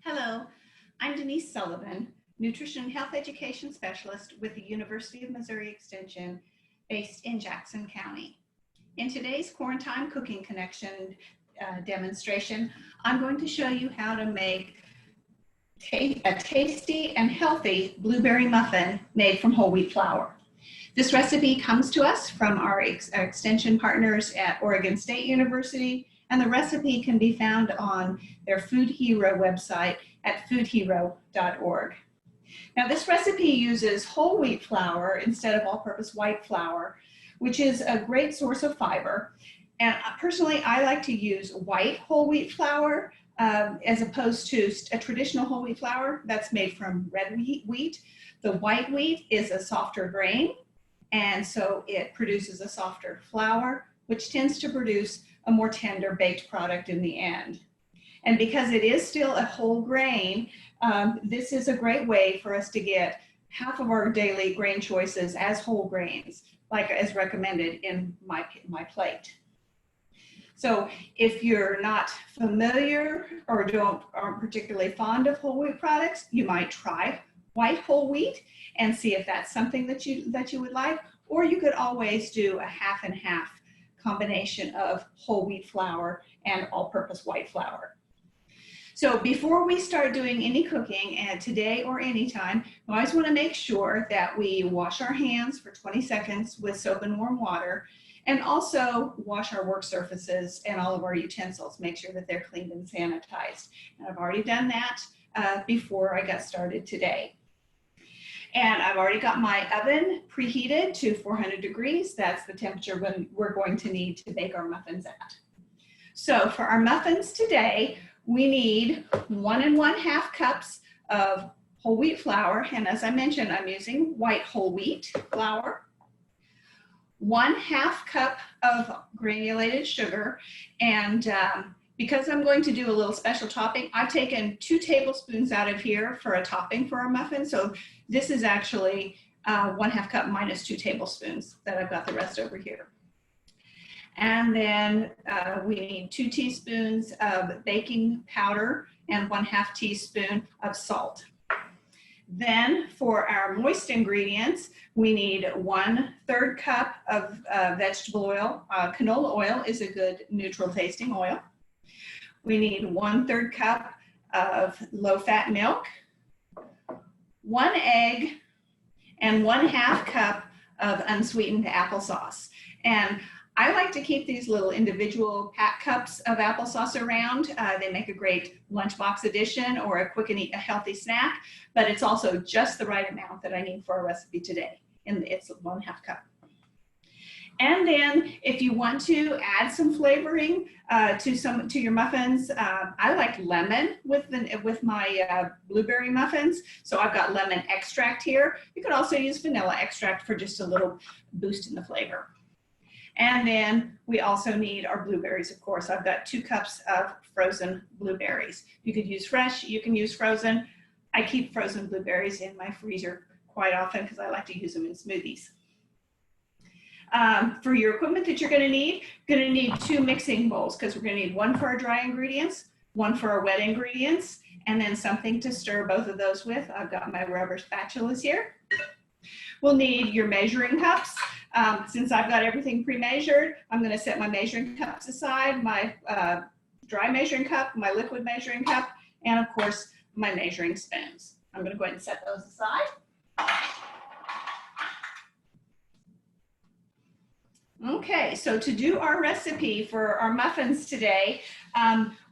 Hello, I'm Denise Sullivan, Nutrition and Health Education Specialist with the University of Missouri Extension based in Jackson County. In today's Quarantine Cooking Connection demonstration, I'm going to show you how to make a tasty and healthy blueberry muffin made from whole wheat flour. This recipe comes to us from our extension partners at Oregon State University, and the recipe can be found on their Food Hero website at foodhero.org. Now, this recipe uses whole wheat flour instead of all-purpose white flour, which is a great source of fiber. And personally, I like to use white whole wheat flour as opposed to a traditional whole wheat flour that's made from red wheat. The white wheat is a softer grain, and so it produces a softer flour, which tends to produce a more tender baked product in the end. And because it is still a whole grain, this is a great way for us to get half of our daily grain choices as whole grains, like as recommended in my plate. So if you're not familiar or aren't particularly fond of whole wheat products, you might try white whole wheat and see if that's something that you would like, or you could always do a half and half combination of whole wheat flour and all-purpose white flour. So before we start doing any cooking, and today or anytime, we always want to make sure that we wash our hands for 20 seconds with soap and warm water, and also wash our work surfaces and all of our utensils, make sure that they're cleaned and sanitized. And I've already done that before I got started today. And I've already got my oven preheated to 400 degrees. That's the temperature we're going to need to bake our muffins at. So for our muffins today, we need 1 1/2 cups of whole wheat flour. And as I mentioned, I'm using white whole wheat flour. 1/2 cup of granulated sugar. And because I'm going to do a little special topping, I've taken 2 tablespoons out of here for a topping for our muffin. So this is actually 1/2 cup minus 2 tablespoons that I've got the rest over here. And then we need 2 teaspoons of baking powder and 1/2 teaspoon of salt. Then for our moist ingredients, we need 1/3 cup of vegetable oil. Canola oil is a good neutral tasting oil. We need 1/3 cup of low-fat milk, 1 egg, and 1/2 cup of unsweetened applesauce. And I like to keep these little individual pack cups of applesauce around. They make a great lunchbox addition or a quick and eat a healthy snack, but it's also just the right amount that I need for our recipe today. And it's 1/2 cup. And then if you want to add some flavoring to your muffins, I like lemon with my blueberry muffins. So I've got lemon extract here. You could also use vanilla extract for just a little boost in the flavor. And then we also need our blueberries, of course. I've got 2 cups of frozen blueberries. You could use fresh, you can use frozen. I keep frozen blueberries in my freezer quite often because I like to use them in smoothies. For your equipment that you're going to need 2 mixing bowls because we're going to need 1 for our dry ingredients, 1 for our wet ingredients, and then something to stir both of those with. I've got my rubber spatulas here. We'll need your measuring cups. Since I've got everything pre-measured, I'm going to set my measuring cups aside, my dry measuring cup, my liquid measuring cup, and of course, my measuring spoons. I'm going to go ahead and set those aside. Okay, so to do our recipe for our muffins today,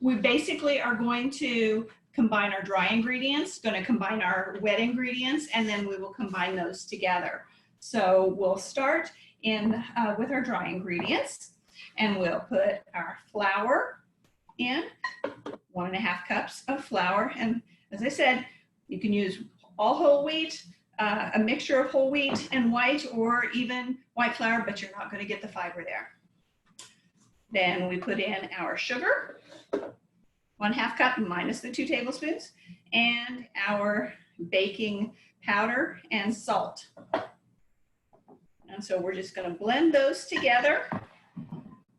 we basically are going to combine our dry ingredients, going to combine our wet ingredients, and then we will combine those together. So we'll start with our dry ingredients, and we'll put our flour in, 1 1/2 cups of flour. And as I said, you can use all whole wheat, a mixture of whole wheat and white, or even white flour, but you're not going to get the fiber there. Then we put in our sugar, 1/2 cup minus the 2 tablespoons, and our baking powder and salt. And so we're just going to blend those together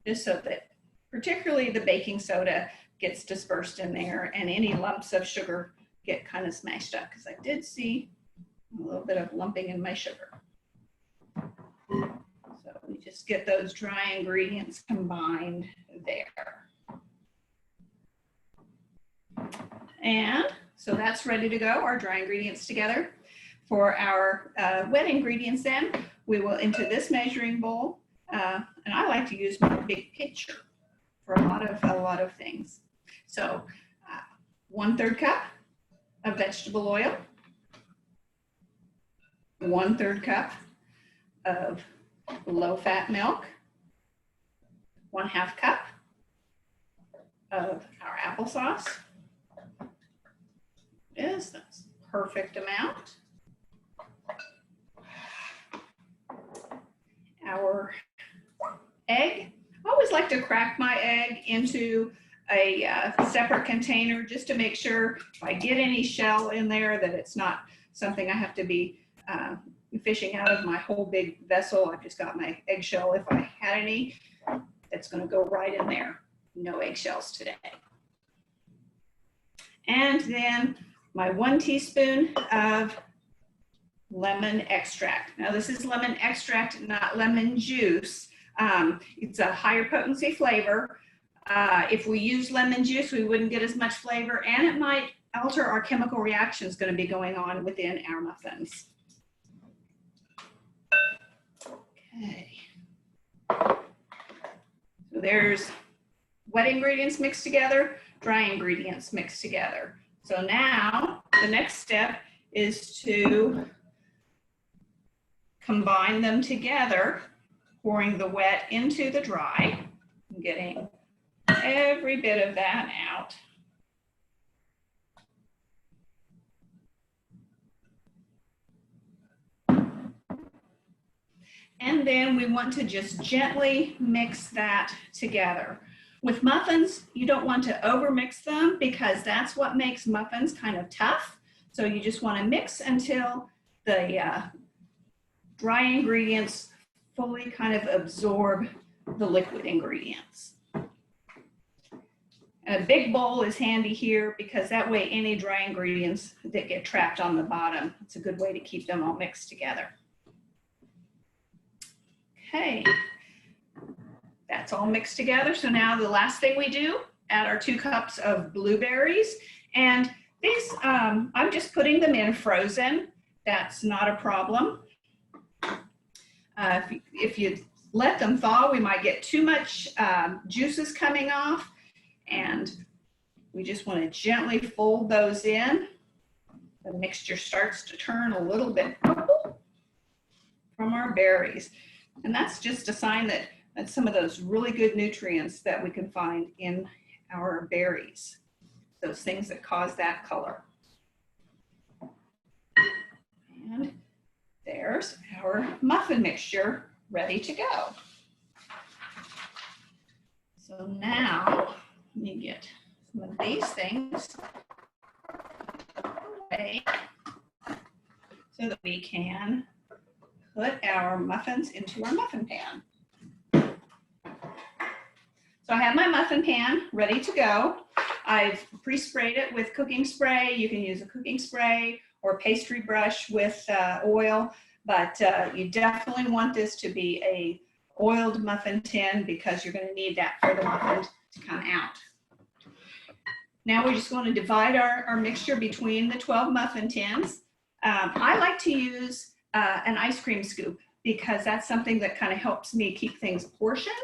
just so that particularly the baking soda gets dispersed in there, and any lumps of sugar get kind of smashed up, because I did see a little bit of lumping in my sugar. So we just get those dry ingredients combined there. And so that's ready to go, our dry ingredients together. For our wet ingredients then, we will into this measuring bowl, and I like to use my big pitcher for a lot of things. So 1/3 cup of vegetable oil, 1/3 cup of low-fat milk, 1/2 cup of our applesauce. That's perfect amount. Our egg. I always like to crack my egg into a separate container just to make sure if I get any shell in there that it's not something I have to be fishing out of my whole big vessel. I've just got my eggshell. If I had any, it's going to go right in there. No eggshells today. And then my 1 teaspoon of lemon extract. Now this is lemon extract, not lemon juice. It's a higher potency flavor. If we use lemon juice, we wouldn't get as much flavor, and it might alter our chemical reactions going to be going on within our muffins. Okay. So there's wet ingredients mixed together, dry ingredients mixed together. So now the next step is to combine them together, pouring the wet into the dry, and getting every bit of that out. And then we want to just gently mix that together. With muffins, you don't want to overmix them because that's what makes muffins kind of tough. So you just want to mix until the dry ingredients fully kind of absorb the liquid ingredients. A big bowl is handy here because that way any dry ingredients that get trapped on the bottom, it's a good way to keep them all mixed together. Okay, that's all mixed together. So now the last thing we do, add our 2 cups of blueberries. And these, I'm just putting them in frozen. That's not a problem. If you let them thaw, we might get too much juices coming off. And we just want to gently fold those in. The mixture starts to turn a little bit purple from our berries. And that's just a sign that that's some of those really good nutrients that we can find in our berries, those things that cause that color. And there's our muffin mixture ready to go. So now, let me get some of these things away so that we can put our muffins into our muffin pan. So I have my muffin pan ready to go. I've pre-sprayed it with cooking spray. You can use a cooking spray or a pastry brush with oil, but you definitely want this to be a oiled muffin tin because you're going to need that for the muffin to come out. Now we're just going to divide our mixture between the 12 muffin tins. I like to use an ice cream scoop because that's something that kind of helps me keep things portioned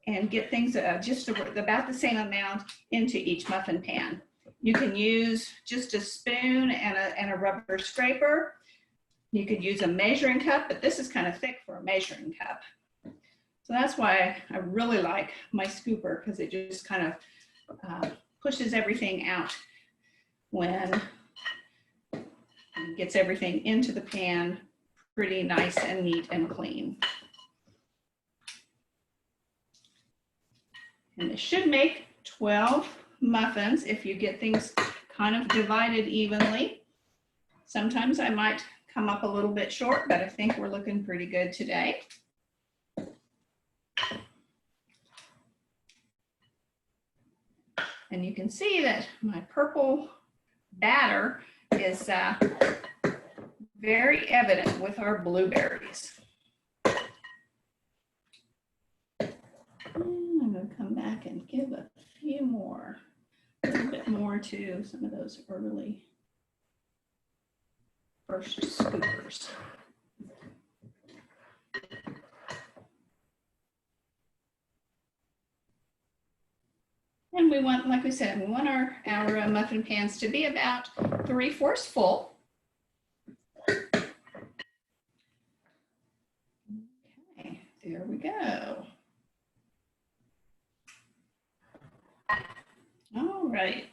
and get things just about the same amount into each muffin pan. You can use just a spoon and a rubber scraper. You could use a measuring cup, but this is kind of thick for a measuring cup. So that's why I really like my scooper, because it just kind of pushes everything out when it gets everything into the pan pretty nice and neat and clean. And this should make 12 muffins if you get things kind of divided evenly. Sometimes I might come up a little bit short, but I think we're looking pretty good today. And you can see that my purple batter is very evident with our blueberries. I'm going to come back and give a few more, a little bit more to some of those early first scoopers. And we want, like we said, we want our muffin pans to be about 3/4 full. Okay, there we go. All right.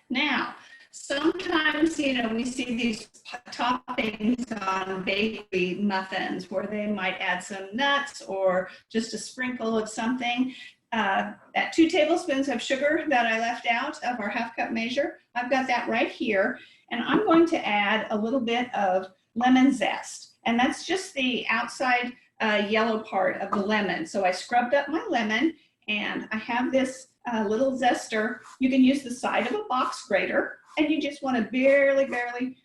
Now, sometimes, you know, we see these toppings on bakery muffins where they might add some nuts or just a sprinkle of something. That 2 tablespoons of sugar that I left out of our 1/2 cup measure, I've got that right here. And I'm going to add a little bit of lemon zest. And that's just the outside yellow part of the lemon. So I scrubbed up my lemon and I have this little zester. You can use the side of a box grater and you just want to barely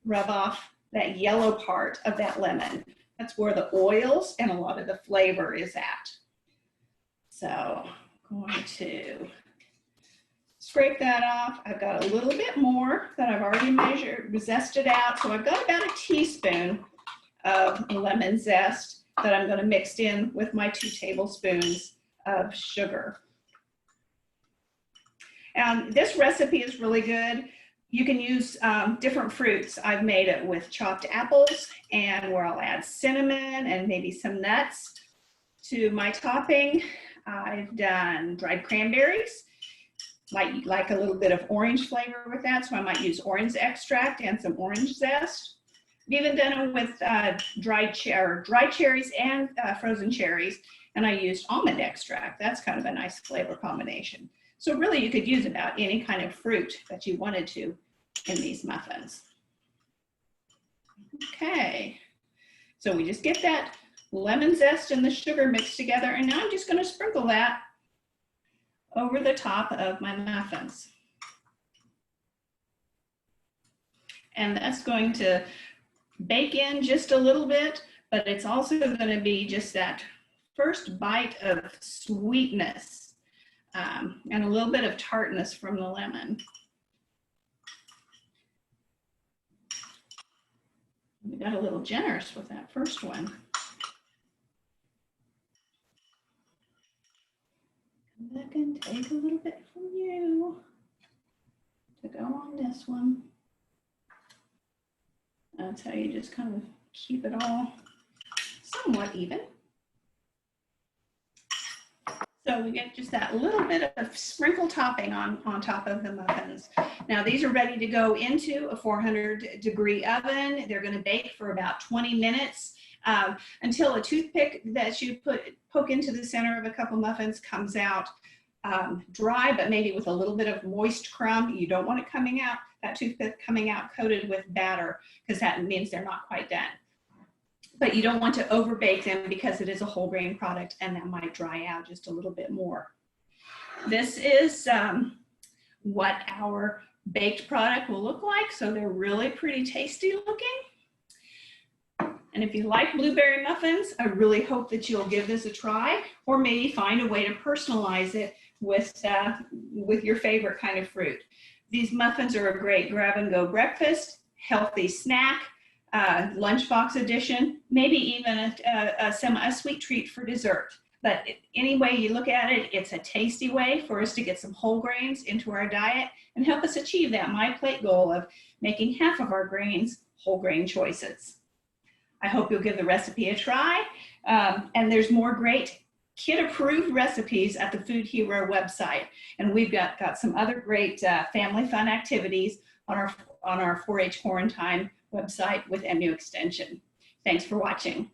rub off that yellow part of that lemon. That's where the oils and a lot of the flavor is at. So I'm going to scrape that off. I've got a little bit more that I've already measured, zested out. So I've got about a teaspoon of lemon zest that I'm going to mix in with my 2 tablespoons of sugar. This recipe is really good. You can use different fruits. I've made it with chopped apples and where I'll add cinnamon and maybe some nuts to my topping. I've done dried cranberries. Might like a little bit of orange flavor with that, so I might use orange extract and some orange zest. I've even done it with dried cherries and frozen cherries, and I used almond extract. That's kind of a nice flavor combination. So really you could use about any kind of fruit that you wanted to in these muffins. Okay, so we just get that lemon zest and the sugar mixed together, and now I'm just going to sprinkle that over the top of my muffins. And that's going to bake in just a little bit, but it's also going to be just that first bite of sweetness and a little bit of tartness from the lemon. We got a little generous with that first one. Come back and take a little bit from you to go on this one. That's how you just kind of keep it all somewhat even. So we get just that little bit of sprinkle topping on top of the muffins. Now these are ready to go into a 400-degree oven. They're going to bake for about 20 minutes until a toothpick that you poke into the center of a couple muffins comes out dry, but maybe with a little bit of moist crumb. You don't want it coming out, that toothpick coming out coated with batter, because that means they're not quite done. But you don't want to over bake them because it is a whole grain product and that might dry out just a little bit more. This is what our baked product will look like. So they're really pretty tasty looking. And if you like blueberry muffins, I really hope that you'll give this a try, or maybe find a way to personalize it with your favorite kind of fruit. These muffins are a great grab and go breakfast, healthy snack, lunchbox edition, maybe even a sweet treat for dessert. But any way you look at it, it's a tasty way for us to get some whole grains into our diet and help us achieve that My Plate goal of making half of our grains whole grain choices. I hope you'll give the recipe a try. And there's more great kid-approved recipes at the Food Hero website. And we've got some other great family fun activities on our 4-H Quarantine website with MU Extension. Thanks for watching.